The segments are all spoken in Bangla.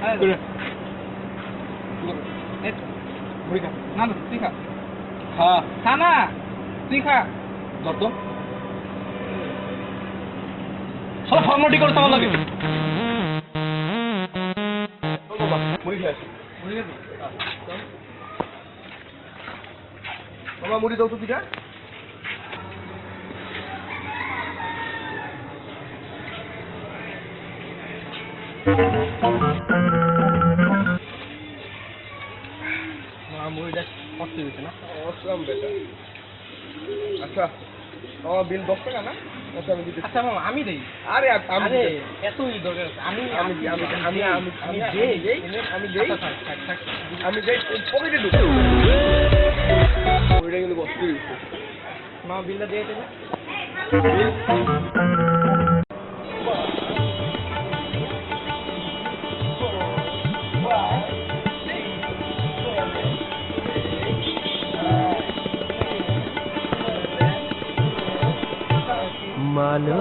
না না তুই খা। হ্যাঁ খা না, তুই খা। ধর তো সব ফর্মালিটি করতে আমার লাগে। মুড়ি খেয়ে আসি। মুড়ি খেয়ে বাবা, মুড়ি দাও তো পিঠা। মুড়িটা কষ্ট হয়েছে না? অসলাম বেটা। আচ্ছা আমার বিল 10 টাকা না? আচ্ছা আমি দিতে। আচ্ছা মামা আমি দেই। আরে আমি এতই দরকার। আমি দেই পকেটে ঢুক। ওইটা কিন্তু কষ্ট হয়েছে। মামা বিলটা দিয়ে দেবে। মানো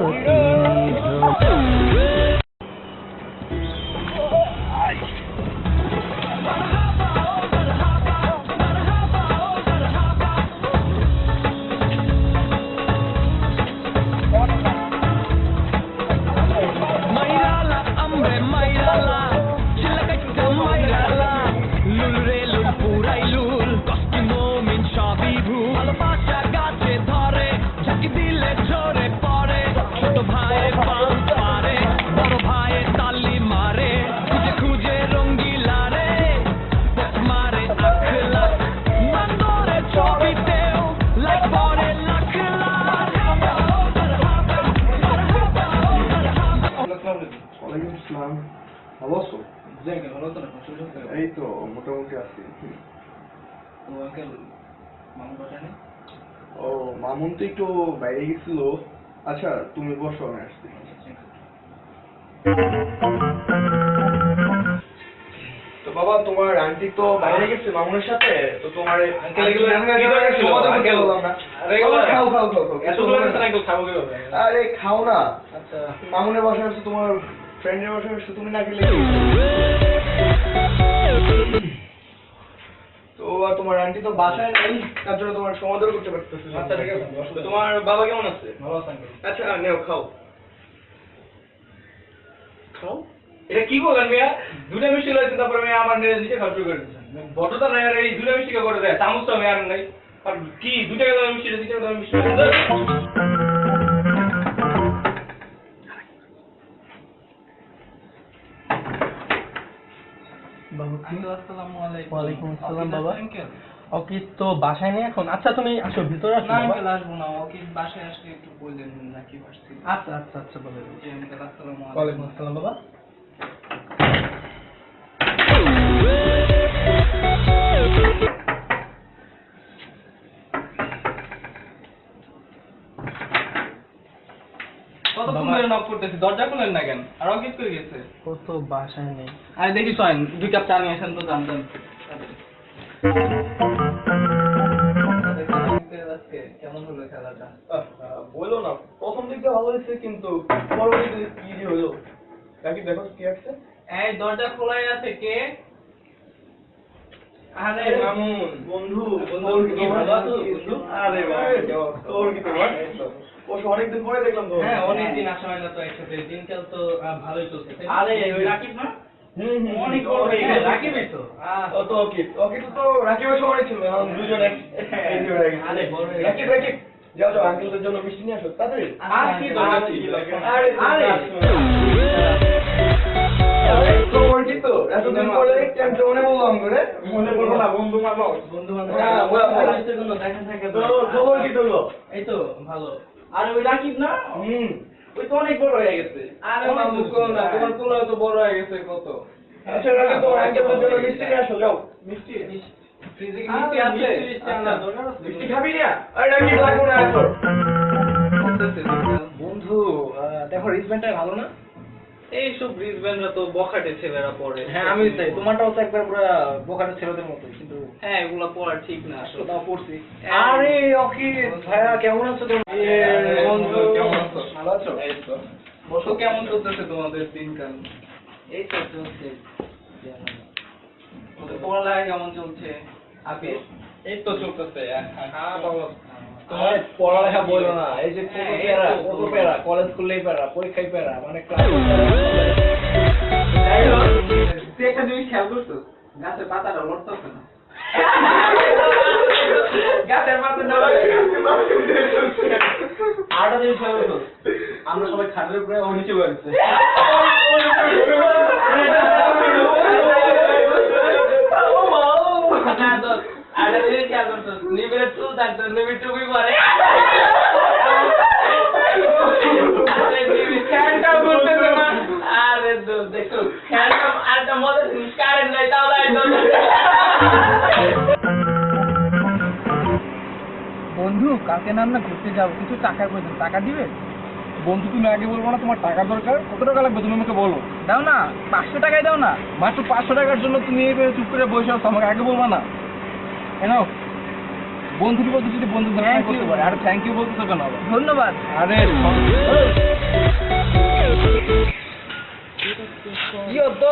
এই তো মোটামুটি আছি। ও মামুন তো একটু বাইরে গেছিল। আচ্ছা তুমি বসো, আমি আসছি। তো বাবা তোমার আন্টি তো বাইরে গেছে মামুনের সাথে, তো তোমার আরে খাও না। আচ্ছা মামুনের বাসায় আসছে, তোমার ফ্রেন্ডের বাসায় আসছে, তুমি না গেলে তো তোমার আন্টি তো বাসায় নেই, তার জন্য তোমার সমাদর করতে পারতেছে। আচ্ছা ঠিক আছে, তোমার বাবা কেমন আছে? ভালো আছে। আচ্ছা নেও খাও খাও। এটা কি বলেন মিয়া? দুটা মিষ্টি লইছেন, তারপরে মিয়া আমার নিজে খাওয়া শুরু করে দিয়েছেন। বড়টা নাই আর এই দুটা মিষ্টি কে করে দেয়? চামচটা মিয়া আর নাই। আর কি 2 টাকা দামের মিষ্টি, 2 টাকা দামের মিষ্টি। ওয়ালাইকুম আসসালাম বাবা। ওকে তো বাসায় নেই এখন। আচ্ছা তুমি আসো ভিতরে আসো। না আঙ্কেল আসবো না, ওকে বাসায় আসলে একটু বললেন নাকি আসছি। আচ্ছা আচ্ছা আচ্ছা বলে দিন। জি আঙ্কেল আসসালামু আলাইকুম। ওয়ালাইকুম আসসালাম বাবা। কতক্ষণ ধরে নক করতেছি, দরজা খুলেন না কেন? আর অফিস করে গেছে। ও তো বাসায় নেই। আরে দেখি শোনেন 2 কাপ চা নিয়ে আসেন তো, জানতেন কেমন হলো খেলাটা? বলো না, প্রথম দিকটা ভালো হয়েছে, কিন্তু পরবর্তীতে কি যে হলো। নাকি দেখো কি আছে। এই দরজা খোলাই আছে, কে? আরে মামুন বন্ধু। কি ভালো আছো বন্ধু? আরে ভাই তোর কি তোমার? ও অনেকদিন পরে দেখলাম তো। হ্যাঁ অনেকদিন আসা হয় না তো একসাথে। দিনকাল তো ভালোই চলছে। আরে ওই রাকিব না? অনেক বড় হয়ে গেছে। রাকিবই তো। ও তো ওকে তো রাকিবের সময় ছিল, এখন দুজন এক আরে বড় হয়ে রাকিব যাও যাও, আঙ্কেলদের জন্য মিষ্টি নিয়ে আসো তাড়াতাড়ি। আর কি আরে খবর কি তো? এতদিন পরে কেমন মনে বললাম করে? মনে করবো না, বন্ধু বান্ধব দেখা থাকে তো খবর কি তোর? এই তো ভালো। আর ওই রাকিব না? ওই তো অনেক বড় হয়ে গেছে। আরে মামু কোন না, তোমার কোলে তো বড় হয়ে গেছে কত। আচ্ছা রাকিব, তোমার আঙ্কেলদের জন্য মিষ্টি নিয়ে আসো, যাও। মিষ্টি ফ্রিজে কি মিষ্টি আছে? মিষ্টি খাবি না? আরে রাকিব লাগবে না এখন। বন্ধু দেখো রিজব্যান্ডটাই ভালো না? এইসব রিজব্যান্ডরা তো বখাটে ছেলেরা পড়ে। হ্যাঁ আমি তাই, তোমারটাও তো একবার পুরো বোকারের ছেলেদের মতো, কিন্তু হ্যাঁ এগুলা পড়া ঠিক না আসলে। তাও পড়ছি। আরে ওকে ভাইয়া কেমন আছো তুমি? বন্ধু কেমন আছো? ভালো আছো? এই তো বসো। কেমন চলতেছে তোমাদের দিনকাল? এই তো চলছে। পড়ালেখা কেমন চলছে? আপিস এই তো চলতেছে। হ্যাঁ বাবা তোমার পড়ালেখা বলো না, এই যে কত প্যারা, কলেজ করলেই প্যারা, পরীক্ষায় প্যারা, মানে ক্লাস তুই একটা জিনিস খেয়াল করছো, গাছের পাতাটা লড়তেছে না। গাছের পাতাটা আরো জিনিস খেয়াল করছো, আমরা সবাই খাটের উপরে ও নিচে বসেছে। আরে জিনিস খেয়াল করছো, নিবিড়ে চুল থাকতো, নিবিড় টুপি পরে। আরে দেখো খেয়ালটা আরেকটা মজার জিনিস, কারেন্ট নাই তাও বন্ধু, কালকে না আমরা ঘুরতে যাবো, কিছু টাকার প্রয়োজন, টাকা দিবে? বন্ধু তুমি আগে বলবো না তোমার টাকা দরকার? কত টাকা লাগবে তুমি আমাকে বলো। দাও না, 500 টাকাই দাও না। মাত্র 500 টাকার জন্য তুমি এইভাবে চুপ করে বসে আছো, আমাকে আগে বলবা না কেন? বন্ধুর বলতে যদি বন্ধু ধরে করতে পারে, আর থ্যাংক ইউ বলতে তো কেন? ধন্যবাদ। আরে কি হতো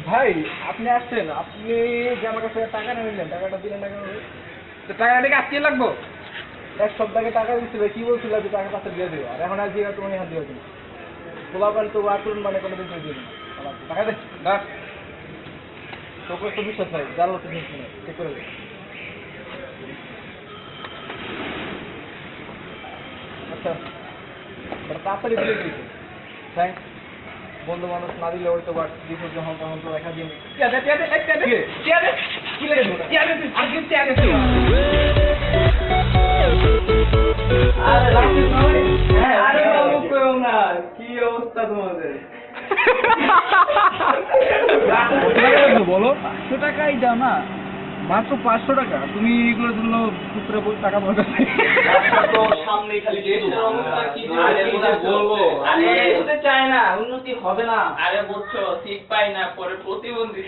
ভাই, আপনি আসছেন, আপনি যে আমার কাছে টাকা নিলেন, টাকাটা দিলেন না কেন? তো টাকাটা দেখে আজকে লাগবো? এক সপ্তাহে টাকা দিচ্ছিল, কি বলছিল যে টাকা পাশে দিয়ে দেবো, আর এখন আর দিয়ে তোমার হাত দিয়ে দিন গোলাপান তো আচরণ মানে কোনোদিন দিয়ে দিন টাকা দে ডাক তোকে তো বিশ্বাস নাই, জানো তুমি ঠিক করে দে। আচ্ছা তাড়াতাড়ি দিলে দিয়েছে, থ্যাংক। বন্ধু মানুষ না দিলে ওই তো বাট দিতে যখন তখন তো দেখা দিন কি লাগে কি অবস্থা তোমাদের? বলো 500 টাকাই দাও না। মাত্র 500 টাকা, তুমি এগুলোর জন্য পুত্রে টাকা দরকার নেই। সামনে খালি অবস্থা কি বলবো? আরে উন্নতি চায় না, উন্নতি হবে না। আরে বুঝছো, ঠিক পাই না, পরে প্রতিবন্ধী